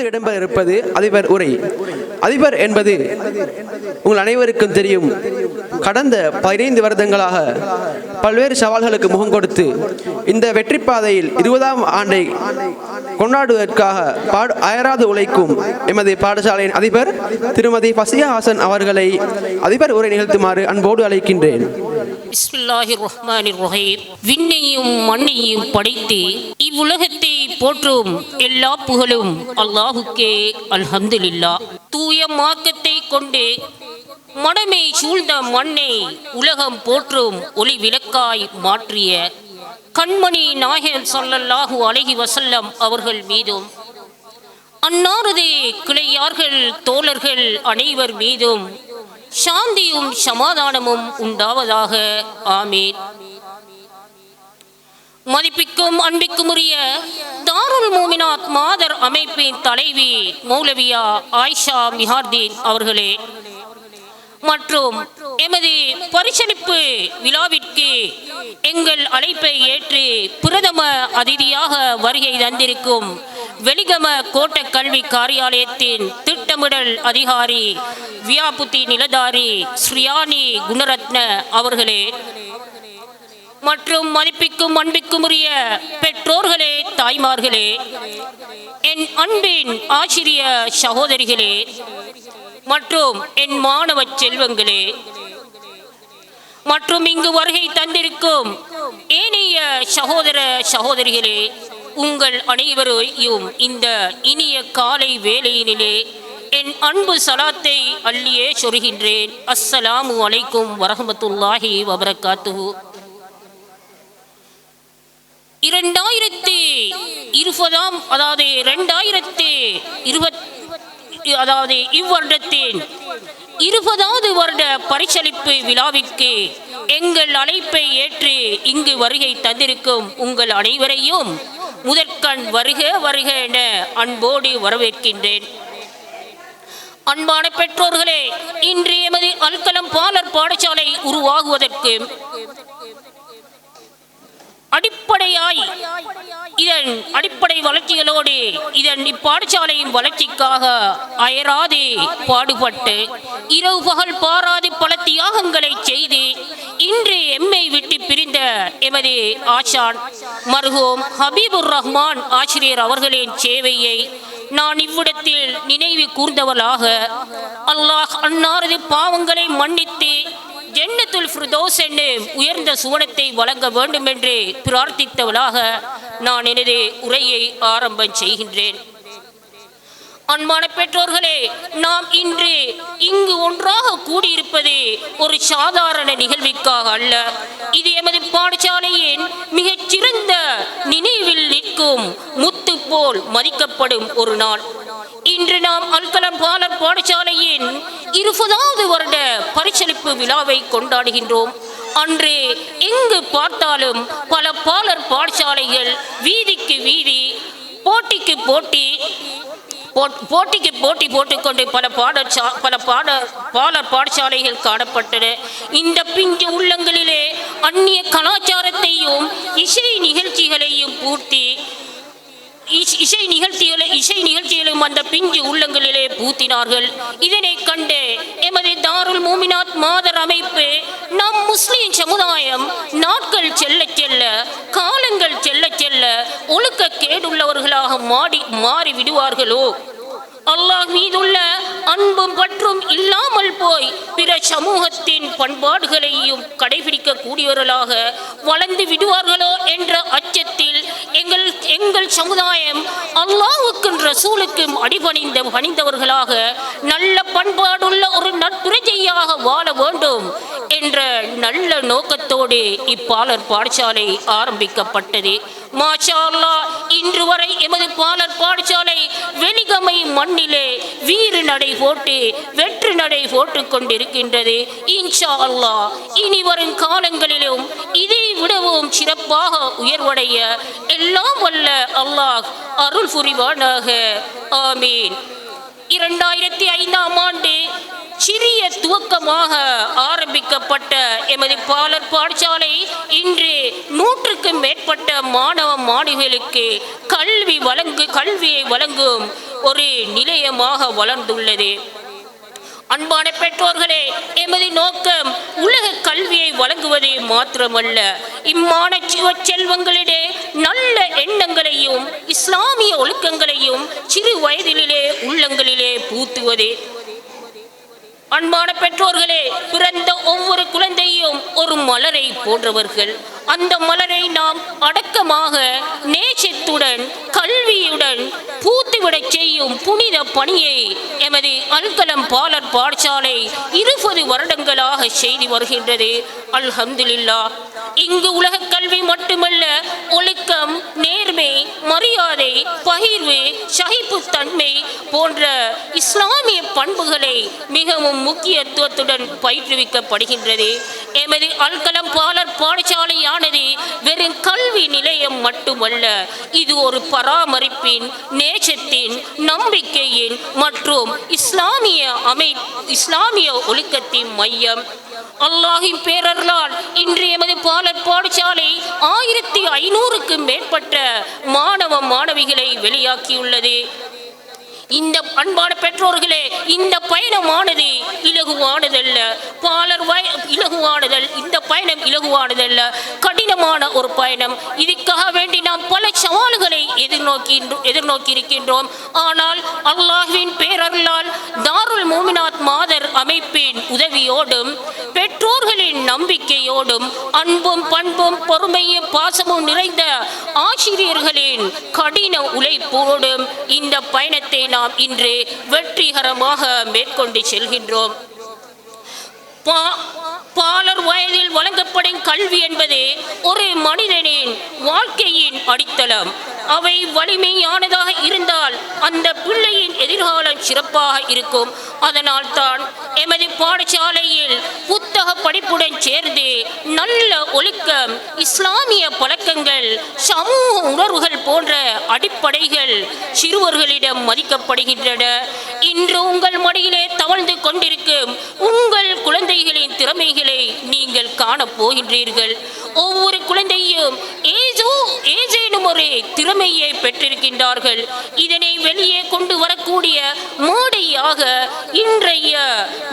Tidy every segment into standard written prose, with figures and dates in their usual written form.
அடுத்து இடம்பெற இருப்பது அதிபர் உரை. அதிபர் என்பது உங்கள் அனைவருக்கும் தெரியும். கடந்த 15 வருடங்களாக பல்வேறு சவால்களுக்கு முகம் கொடுத்து இந்த வெற்றி பாதையில் 20ஆம் ஆண்டை கொண்டாடுவதற்காக அயராது உழைக்கும் எமது பாடசாலையின் அதிபர் திருமதி ஃபசியா ஹாசன் அவர்களை அதிபர் உரை நிகழ்த்துமாறு அன்போடு அழைக்கின்றேன். பிஸ்மில்லாஹிர் ரஹ்மானிர் ரஹீம். விண்ணையும் மண்ணையும் படைத்து இவ்வுலகத்தை போற்றும் எல்லா புகழும் அல்லாஹுக்கே. அல்ஹம்துலில்லாஹ். தூய மார்க்கத்தை கொண்டு மடமை சூழ்ந்த மண்ணை உலகம் போற்றும் ஒளி விளக்காய் மாற்றிய கண்மணி நாயகம் ஸல்லல்லாஹு அலைஹி வஸல்லம் அவர்கள் மீதும் அன்னாரது கிளையார்கள் தோழர்கள் அனைவர் மீதும் சாந்தியும் சமாதானமும் உண்டாவதாக. ஆமீன். மதிப்பிக்கும் அன்பிக்கும் உரிய தாருல் மூமினாத் மாதர் அமைப்பின் தலைவி மௌலவியா ஆயிஷா மிஹார்தீன் அவர்களே மற்றும் எமது பரிசளிப்பு விழாவிற்கு எங்கள் அழைப்பை ஏற்று பிரதம அதிதியாக வருகை தந்திருக்கும் வெலிகம கோட்ட கல்வி காரியாலயத்தின் திட்டமிடல் அதிகாரி வியாபுத்தி நிலதாரி ஸ்ரீயானி குணரத்ன அவர்களே மற்றும் மதிப்பிக்கும் அன்பிக்கும் உரிய பெற்றோர்களே, தாய்மார்களே, என் அன்பின் ஆசிரிய சகோதரிகளே மற்றும் என் மாணவ செல்வங்களே மற்றும் இங்கு வருகை தந்திருக்கும் ஏனைய சகோதர சகோதரிகளே, உங்கள் அனைவரையும் இந்த இனிய காலை வேளையினிலே என் அன்பு சலாத்தை அள்ளியே சொல்கின்றேன். அஸ்ஸலாமு அலைக்கும் வரஹ்மத்துல்லாஹி வபரகாத்துஹு. 2020 அதாவது இவ்வருடத்தின் 20வது வருட பரிசளிப்பு விழாவிற்கு எங்கள் அழைப்பை ஏற்று இங்கு வருகை தந்திருக்கும் உங்கள் அனைவரையும் முதற்கண் வருக வருக என அன்போடு வரவேற்கின்றேன். அன்பான பெற்றோர்களே, இன்று எமது அல்கலம் பாலர் பாடசாலை உருவாகுவதற்கு இதன் அடிப்படை வளர்ச்சிகளோடு இப்பாடசாலையின் வளர்ச்சிக்காக அயராது பாடுபட்டு இரவு பகல் பாராது பல தியாகங்களை செய்து இன்று எம்மை விட்டு பிரிந்த எமது ஆசான் மர்ஹூம் ஹபீபுர் ரஹ்மான் ஆசிரியர் அவர்களின் சேவையை நான் இவ்விடத்தில் நினைவு கூர்ந்தவளாக அல்லாஹ் அன்னாரது பாவங்களை மன்னித்து ஜன்னத்துல் ஃபிர்தௌஸ் என்று உயர்ந்த சுவனத்தை வழங்க வேண்டும் என்று பிரார்த்தித்தவளாக நான் எனது உரையை ஆரம்பம் செய்கின்றேன். அன்பான பெற்றோர்களே, நாம் இன்று இங்கு ஒன்றாக கூடியிருப்பது ஒரு சாதாரண நிகழ்விற்காக அல்ல. இது எமது பாடசாலையின் மிகச்சிறந்த நினைவில் நிற்கும் முத்து போல் மதிக்கப்படும் ஒரு நாள். இன்று நாம் அல்கலம் பாலர் பாடசாலையின் 20வது வருட பரிசளிப்பு விழாவை கொண்டாடுகின்றோம். அன்று எங்கு பார்த்தாலும் பல பாலர் பாடசாலைகள் வீதிக்கு வீதி போட்டிக்கு போட்டி போட்டுக்கொண்டு பல பாலர் பாடசாலைகள் காணப்பட்டன. இந்த பிஞ்சு உள்ளங்களிலே அந்நிய கலாச்சாரத்தையும் இசை நிகழ்ச்சிகளையும் பூர்த்தி இசை நிகழ்ச்சிகளும் அந்த பிஞ்சு உள்ளங்களிலே பூத்தினார்கள். இதனை கண்டு எமது தாருல் மூமினாத் மாதர் அமைப்பு நம் முஸ்லிம் சமுதாயம் நாட்கள் செல்ல செல்ல காலங்கள் செல்ல செல்ல ஒழுக்க கேடுள்ளவர்களாக மாறி விடுவார்களோ, அல்லாஹ் மீதுள்ள அன்பும் பற்றும் இல்லாமல் போய் பிற சமூகத்தின் பண்பாடுகளையும் கடைபிடிக்க கூடியவர்களாக வளர்ந்து விடுவார்களோ என்ற அச்சத்தில் எங்கள் சமுதாயம் அல்லாஹ்வுக்கும் ரசூலுக்கும் பணிந்தவர்களாக நல்ல பண்பாடுள்ள ஒரு நற்பிரஜையாக வாழ வேண்டும் என்ற நல்ல நோக்கத்தோடு இப்பாலர் பாடசாலை ஆரம்பிக்கப்பட்டது. மாஷா அல்லாஹ், இன்று வரை எமது பாலர் பாடசாலை வெலிகமை மண்ணிலே வீறு நடை போட்டு வெற்று நடை போட்டு கொண்டிருக்கின்றது. இன்ஷா அல்லாஹ் இனி வரும் காலங்களிலும் இதை விடவும் சிறப்பாக உயர்வடைய எல்லாம் வல்ல அல்லாஹ் அருள் புரிவானாக. ஆமீன். 2005ஆம் ஆண்டு சிறிய துவக்கமாக ஆரம்பிக்கப்பட்ட எமது பாலர் பாடசாலை இன்று 100க்கும் மேற்பட்ட மாணவ மாணவிகளுக்கு கல்வியை வழங்கும் ஒரு நிலையமாக வளர்ந்துள்ளது. அன்பான பெற்றோர்களே, எமது நோக்கம் உலக கல்வியை வழங்குவதே மாத்திரமல்ல, இம்மாணவ செல்வங்களிலே நல்ல எண்ணங்களையும் இஸ்லாமிய ஒழுக்கங்களையும் சிறு வயதிலே உள்ளங்களிலே பூத்துவதே. அன்பான பெற்றோர்களே, பிறந்த ஒவ்வொரு குழந்தையும் ஒரு மலரை போன்றவர்கள். அந்த மலரை நாம் அடக்கமாக நேசத்துடன் கல்வியுடன் பூத்துவிடச் செய்யும் புனித பணியை எமது அல்கலம் பாலர் பாடசாலை 20 வருடங்களாக செய்து வருகின்றது. அல்ஹம்துலில்லாஹ். இங்கு உலக கல்வி மட்டுமல்ல, ஒழுக்கம், நேர்மை, மரியாதை, பகிர்வு, சகிப்புத்தன்மை போன்ற இஸ்லாமிய பண்புகளை மிகவும் முக்கியத்துவத்துடன் பயிற்றுவிக்கப்படுகின்றது. எமது அல்கலம் பாலர் பாடசாலையானது வெறும் கல்வி நிலையம் மட்டுமல்ல, இது ஒரு பராமரிப்பின், நேசத்தின், நம்பிக்கையின் மற்றும் இஸ்லாமிய ஒழுக்கத்தின் மையம். அல்லாஹின் பேரருளால் இன்று எமது பாலர் பாடசாலை 1500க்கும் மேற்பட்ட மாணவ மாணவிகளை வெளியாக்கியுள்ளது. இந்த அன்பான பெற்றோர்களே, இந்த பயணமானது இலகுவானதல்ல. இந்த பயணம் இலகுவானதல்ல, கடினமான ஒரு பயணம். இதுக்காக வேண்டி நாம் பல சவால்களை எதிர்நோக்கி இருக்கின்றோம். ஆனால் அல்லாஹ்வின் பேரருளால் தாருல் மூமினாத் மாதர் அமைப்பின் உதவியோடும் பெற்றோர்களின் நம்பிக்கையோடும் அன்பும் பண்பும் பொறுமையும் பாசமும் நிறைந்த ஆசிரியர்களின் கடின உழைப்போடும் இந்த பயணத்தை நாம் இன்று வெற்றிகரமாக மேற்கொண்டு செல்கின்றோம். பாலர் வயதில் வழங்கப்படும் கல்வி என்பது ஒரு மனிதனின் வாழ்க்கையின் அடித்தளம். அவை வலிமையானதாக இருந்தால் அந்த பிள்ளையின் எதிர்காலம் சிறப்பாக இருக்கும். அதனால் தான் எமது பாடசாலையில் புத்தக படிப்புடன் சேர்ந்து நல்ல ஒழுக்கம், இஸ்லாமிய பழக்கங்கள், சமூக உணர்வுகள் போன்ற அடிப்படைகள் சிறுவர்களிடம் மதிக்கப்படுகின்றன. இன்று உங்கள் மடியிலே தவழ்ந்து கொண்டிருக்கும் உங்கள் குழந்தைகளின் திறமைகளை நீங்கள் காணப் போகின்றீர்கள். ஒவ்வொரு குழந்தையும் ஏதேனும் ஒரு திறமையை பெற்றிருக்கின்றார்கள். இதனை வெளியே கொண்டு வரக்கூடிய மேடையாக இன்றைய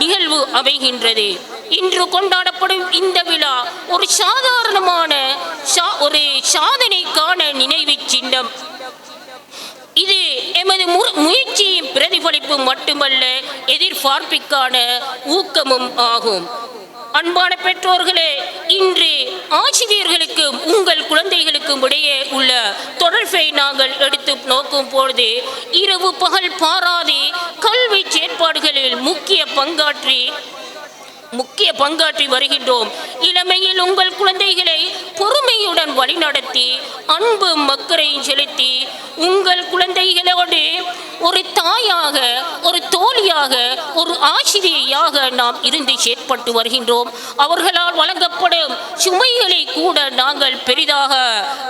நிகழ்வு அமைகின்றது. இன்று கொண்டாடப்படும் இந்த விழா ஒரு சாதாரணமான ஒரு சாதனைக்கான நினைவு சின்னம். இது எமது முயற்சியின் பிரதிபலிப்பு மட்டுமல்ல, எதிர்பார்ப்பிற்கான ஊக்கமும் ஆகும். அன்பான பெற்றோர்களே, இன்று ஆசிரியர்களுக்கும் உங்கள் குழந்தைகளுக்கும் இடையே உள்ள தொடர்பை நாங்கள் எடுத்து நோக்கும் பொழுது இரவு பகல் பாராது கல்வி செயற்பாடுகளில் முக்கிய பங்காற்றி வருகின்றோம். இளமையில் உங்கள் குழந்தைகளை பொறுமையுடன் வழிநடத்தி அன்பு மக்களையும் செலுத்தி உங்கள் குழந்தைகளோடு ஒரு தாயாக, ஒரு தோழியாக, ஒரு ஆசிரியையாக நாம் இருந்து செயற்பட்டு வருகின்றோம். அவர்களால் வழங்கப்படும் சுமைகளை கூட நாங்கள் பெரிதாக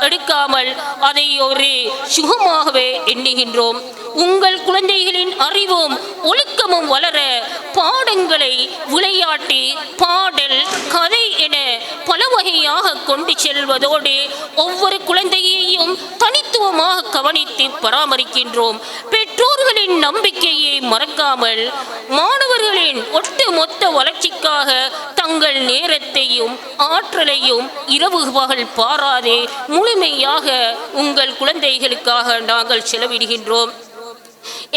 எடுக்காமல் அதை ஒரு சுகமாகவே எண்ணுகின்றோம். உங்கள் குழந்தைகளின் அறிவும் ஒழுக்கமும் வளர பாடங்களை விளையாட்டு, பாடல், கதை என பல வகையாக கொண்டு செல்வதோடு ஒவ்வொரு குழந்தையையும் தனித்துவமாக கவனித்து பராமரிக்கின்றோம். பெற்றோர்களின் நம்பிக்கையை மறக்காமல் மாணவர்களின் ஒட்டுமொத்த வளர்ச்சிக்காக தங்கள் நேரத்தையும் ஆற்றலையும் இரவு பகல் பாராதே முழுமையாக உங்கள் குழந்தைகளுக்காக நாங்கள் செலவிடுகின்றோம்.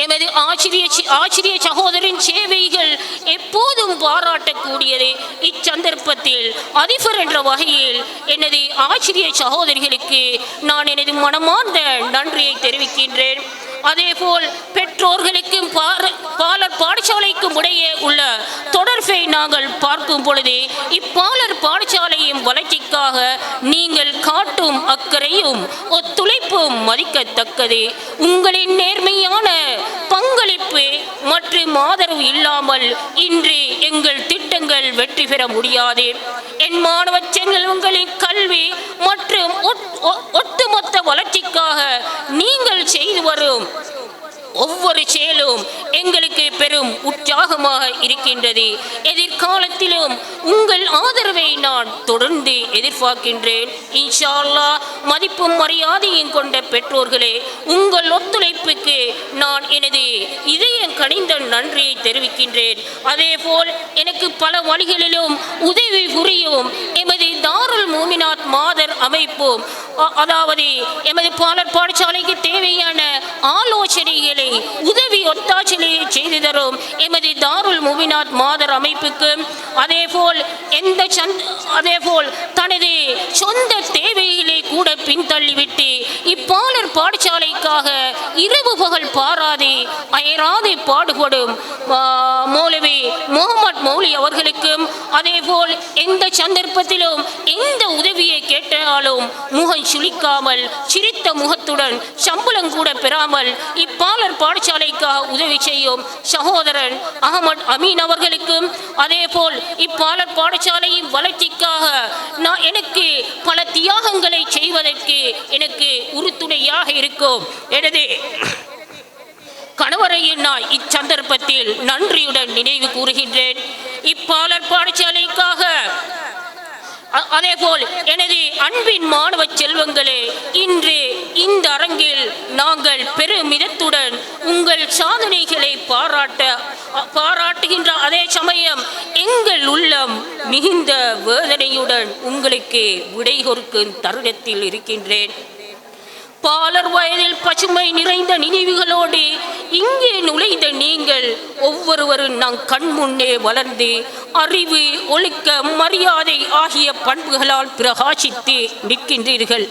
எமது ஆசிரிய சகோதரின் சேவைகள் எப்போதும் பாராட்டக்கூடியது. இச்சந்தர்ப்பத்தில் அதிபர் என்ற வகையில் எனது ஆசிரிய சகோதரிகளுக்கு நான் எனது மனமார்ந்த நன்றியை தெரிவிக்கின்றேன். அதேபோல் பெற்றோர்களுக்கும் பாலர் பாடசாலைக்கும் இடையே உள்ள தொடர்பை நாங்கள் பார்க்கும் பொழுது இப்பாலர் பாடசாலையின் வளர்ச்சிக்காக நீங்கள் காட்டும் அக்கறையும் ஒத்துழைப்பும் மதிக்கத்தக்கது. உங்களின் நேர்மையான பங்களிப்பு மற்றும் ஆதரவு இல்லாமல் இன்று எங்கள் திட்டங்கள் வெற்றி பெற முடியாது. என் மாணவ செல்வங்களின் கல்வி மற்றும் ஒட்டுமொத்த வளர்ச்சிக்காக நீங்கள் செய்து வரும் ஒவ்வொரு செயலும் எங்களுக்கு பெரும் உற்சாகமாக இருக்கின்றது. எதிர்காலத்திலும் உங்கள் ஆதரவை நான் தொடர்ந்து எதிர்பார்க்கின்றேன். இன்ஷா அல்லாஹ். மதிப்பும் மரியாதையும் கொண்ட பெற்றோர்களே, உங்கள் ஒத்துழைப்புக்கு நான் எனது இதயம் கனிந்த நன்றியை தெரிவிக்கின்றேன். அதேபோல் எனக்கு பல வழிகளிலும் உதவி புரியும் எமது தாருல் மூமினாத் மாதர் அமைப்பும், அதாவது எமது பாலர் பாடசாலைக்கு தேவையான ஆலோசனைகளை உதவி ஒத்தாசனையை செய்து தரும் எமது தாருல் மூமினாத் மாதர் அமைப்புக்கும், அதேபோல் தனது சொந்த தேவைகளை கூட பின்தள்ளிவிட்டு இப்பாலர் பாடசாலைக்காக இரவு பகல் பாராது அயராது பாடுபடும் மௌலவி முகமது மௌலி அவர்களுக்கும், அதேபோல் எந்த சந்தர்ப்பத்திலும் எந்த உதவியை கேட்டாலும் முகம் சுளிக்காமல் சிரித்த முகத்துடன் சம்பளம் கூட பெறாமல் இப்பாலர் பாடசாலைக்காக உதவி செய்யும் சகோதரன் அகமது அமீன் அவர்களுக்கும், அதேபோல் இப்பாலர் பாடசாலையின் வளர்ச்சிக்காக நான் எனக்கு பல தியாகங்களை செய்வதற்கு எனக்கு உறுதுணையாக இருக்கும் எனது கணவரையும் நான் இச்சந்தர்ப்பத்தில் நன்றியுடன் நினைவு கூறுகின்றேன். இப்பாலர் பாடசாலைக்காக அதேபோல் எனது அன்பின் மாணவ செல்வங்களே, இன்று இந்த அரங்கில் நாங்கள் பெருமிதத்துடன் உங்கள் சாதனைகளை பாராட்டுகின்ற அதே சமயம் எங்கள் உள்ளம் மிகுந்த வேதனையுடன் உங்களுக்கு விடை கொடுக்கும் தருணத்தில் இருக்கின்றேன். பாலர் வயதில் பசுமை நிறைந்த நினைவுகளோடு இங்கே நுழைந்த நீங்கள் ஒவ்வொருவரும் நம் கண் முன்னே வளர்ந்து அறிவு, ஒழுக்கம், மரியாதை ஆகிய பண்புகளால் பிரகாசித்து நிற்கின்றீர்கள்.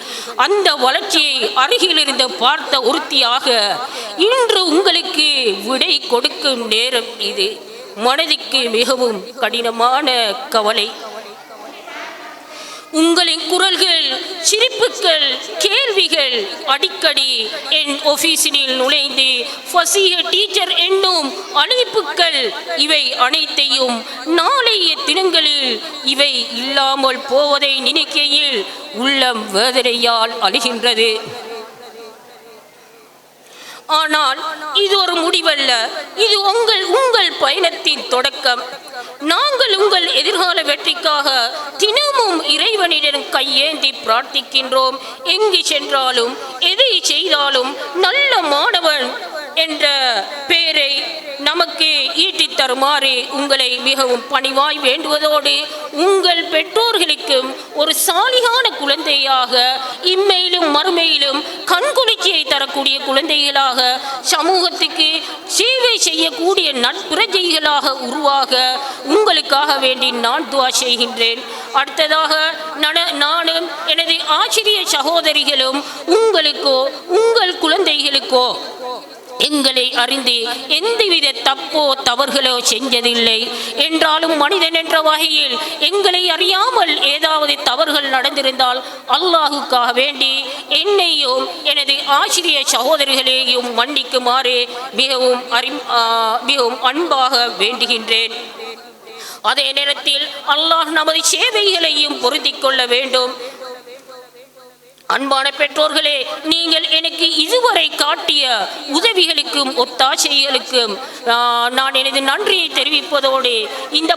அந்த வளர்ச்சியை அருகிலிருந்து பார்த்த உறுதியாக இன்று உங்களுக்கு விடை கொடுக்கும் நேரம் இது. மனதிற்கு மிகவும் கடினமான கவலை. உங்களின் குரல்கள், சிரிப்புகள், கேள்விகள் அடிக்கடி என் ஆபீஸில் நுழைந்து ஃபசீஹ டீச்சர் என்னும் அழைப்புகள், இவை அனைத்தையும் நாளைய தினங்களில் இவை இல்லாமல் போவதை நினைக்கையில் உள்ளம் வேதனையால் அழுகின்றது. ஆனால் இது ஒரு முடிவல்ல, இது உங்கள் பயணத்தின் தொடக்கம். நாங்கள் உங்கள் எதிர்கால வெற்றிக்காக தினமும் இறைவனிடம் கையேந்தி பிரார்த்திக்கின்றோம். எங்கு சென்றாலும் எதை செய்தாலும் நல்ல மாணவன் என்ற பெயரை நமக்கு ஈட்டித் தருமாறு உங்களை மிகவும் பணிவாய் வேண்டுவதோடு, உங்கள் பெற்றோர்களுக்கும் ஒரு சாலிகான குழந்தையாக, இம்மையிலும் மறுமையிலும் கண்குளிர்ச்சியை தரக்கூடிய குழந்தைகளாக, சமூகத்துக்கு சேவை செய்யக்கூடிய நட்பிரஜைகளாக உருவாக உங்களுக்காக வேண்டி நான் துஆ செய்கின்றேன். அடுத்ததாக நானும் எனது ஆசிரிய சகோதரிகளும் உங்களுக்கோ உங்கள் குழந்தைகளுக்கோ எங்களை அறிந்து எந்தவித தப்போ தவறுகளோ செஞ்சதில்லை என்றாலும், மனிதன் என்ற வகையில் எங்களை அறியாமல் ஏதாவது தவறுகள் நடந்திருந்தால் அல்லாஹுக்காக வேண்டி என்னையும் எனது ஆசிரிய சகோதரிகளையும் மன்னிக்குமாறு மிகவும் அன்பாக வேண்டுகின்றேன். அதே நேரத்தில் அல்லாஹ் நமது சேவைகளையும் பொருந்திக் கொள்ள வேண்டும். அன்பான பெற்றோர்களே, நீங்கள் எனக்கு இதுவரை காட்டிய உதவிகளுக்கும் ஒத்தாசைகளுக்கும் நான் எனது நன்றியை தெரிவிப்பதோடு, இந்த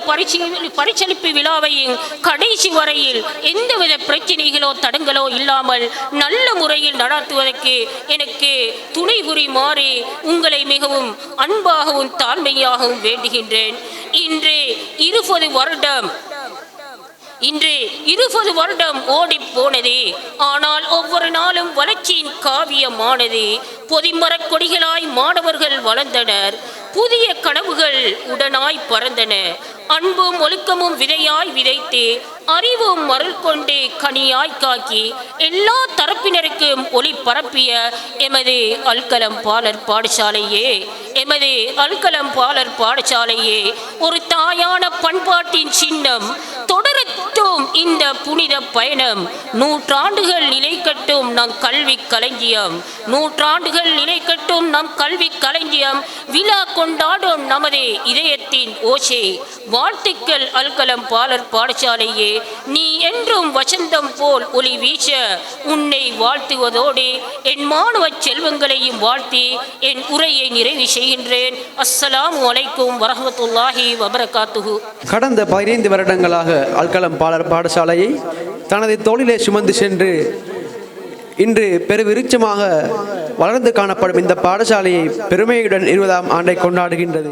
பரிசளிப்பு விழாவையும் கடைசி வரையில் எந்தவித பிரச்சனைகளோ தடங்களோ இல்லாமல் நல்ல முறையில் நடத்துவதற்கு எனக்கு துணை புரிமாறு உங்களை மிகவும் அன்பாகவும் தாழ்மையாகவும் வேண்டுகின்றேன். இன்று 20 வருடம் ஓடி போனது. ஆனால் ஒவ்வொரு நாளும் வளர்ச்சியின் காவியமானது. பொதிமரக் கொடிகளாய் மாணவர்கள் வளர்ந்தனர். புதிய கனவுகள் உடனாய் பறந்தன. அன்பும் ஒழுக்கமும் விதையாய் விதைத்து, அறிவும் அருள் கொண்டு கனியாய் காக்கி, எல்லா தரப்பினருக்கும் ஒளி பரப்பிய எமது அல்கலம் பாலர் பாடசாலையே ஒரு தாயான பண்பாட்டின் சின்னம். தொடரட்டும் இந்த புனித பயணம். நூற்றாண்டுகள் நிலை கட்டும் நம் கல்வி களஞ்சியம். விழா கொண்டாடும் நமது இதயத்தின் ஓசை. வாழ்த்துக்கள் அல்கலம் பாலர் பாடசாலையே, நீ என்றும் வசந்தம் போல் ஒளி வீச உன்னை வாழ்த்துவதோடு என் மாணவ செல்வங்களையும் வாழ்த்தி என் உரையை நிறைவு செய்கின்றேன். அஸ்ஸலாமு அலைக்கும் வரஹ்மத்துல்லாஹி வபரகாத்துஹு. கடந்த 15 வருடங்களாக அல்கலம் பாலர் பாடசாலையை தனது தோளிலே சுமந்து சென்று இன்று பெருவிருட்சமாக வளர்ந்து காணப்படும் இந்த பாடசாலையை பெருமையுடன் 20ஆம் ஆண்டை கொண்டாடுகின்றது.